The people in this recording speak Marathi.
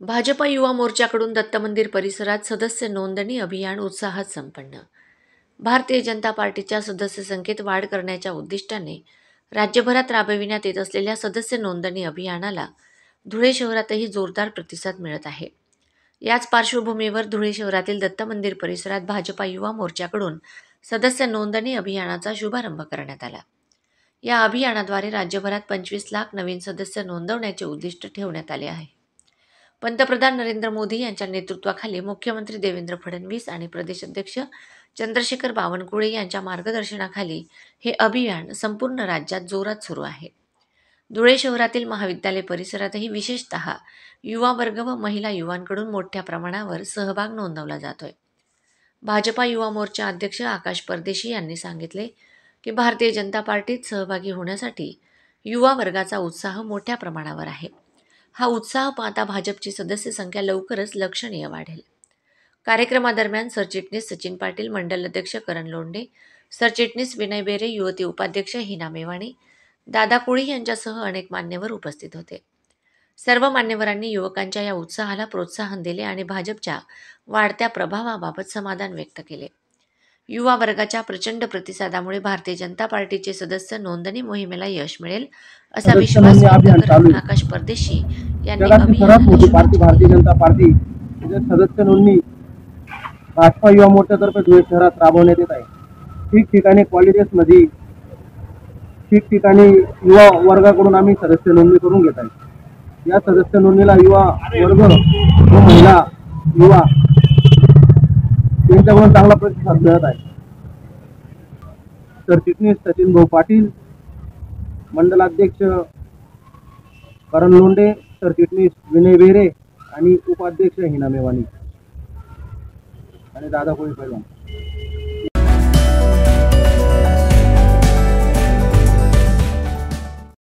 भाजपा युवा मोर्चाकडून दत्त मंदिर परिसरात सदस्य नोंदणी अभियान उत्साहात संपन्न. भारतीय जनता पार्टीच्या सदस्य संख्येत वाढ करण्याच्या उद्दिष्टाने राज्यभरात राबविण्यात येत असलेल्या सदस्य नोंदणी अभियानाला धुळे शहरातही जोरदार प्रतिसाद मिळत आहे. याच पार्श्वभूमीवर धुळे शहरातील दत्त मंदिर परिसरात भाजपा युवा मोर्चाकडून सदस्य नोंदणी अभियानाचा शुभारंभ करण्यात आला. या अभियानाद्वारे राज्यभरात 25 लाख नवीन सदस्य नोंदवण्याचे उद्दिष्ट ठेवण्यात आले आहे. पंतप्रधान नरेंद्र मोदी यांच्या नेतृत्वाखाली मुख्यमंत्री देवेंद्र फडणवीस आणि प्रदेशाध्यक्ष चंद्रशेखर बावनकुळे यांच्या मार्गदर्शनाखाली हे अभियान संपूर्ण राज्यात जोरात सुरू आहे. धुळे शहरातील महाविद्यालय परिसरातही विशेषतः युवा वर्ग व महिला युवांकडून मोठ्या प्रमाणावर सहभाग नोंदवला जातोय. भाजपा युवा मोर्चा अध्यक्ष आकाश परदेशी यांनी सांगितले की भारतीय जनता पार्टीत सहभागी होण्यासाठी युवा वर्गाचा उत्साह मोठ्या प्रमाणावर आहे. हा उत्साह पाहता भाजपची सदस्य संख्या लवकरच लक्षणीय वाढेल. कार्यक्रमादरम्यान सरचिटणीस सचिन पाटील, मंडल अध्यक्ष करण लोंढे, सरचिटणीस विनय बेरे, युवती उपाध्यक्ष हिना मेवाणी, दादा कोळी यांच्यासह अनेक मान्यवर उपस्थित होते. सर्व मान्यवरांनी युवकांच्या या उत्साहाला प्रोत्साहन दिले आणि भाजपच्या वाढत्या प्रभावाबाबत समाधान व्यक्त केले. युवा वर्गाच्या प्रचंड प्रतिसादामुळे भारतीय जनता पार्टीचे सदस्य नोंदणी मोहिमेला यश मिळेल असा विश्वास व्यक्त करत आकाश परदेशी यांनी भारतीय जनता पार्टी सदस्य नोंदणी भाजपा युवा मोर्चातर्फे धुळे शहरात राबवण्यात येत आहे. ठिकठिकाणी कॉलेजेसमध्ये ठिकठिकाणी युवा वर्गाकडून आम्ही सदस्य नोंदणी करून घेत आहे. या सदस्य नोंदणीला युवा वर्ग व महिला युवा त्यांच्याकडून चांगला प्रतिसाद मिळत आहे. सरचिटणीस सचिन भाऊ पाटील, मंडलाध्यक्ष करण लोंढे, सरचिटणीस विनय बेरे आणि उपाध्यक्ष हिना मेवाणी आणि दादा कोळी पैलवान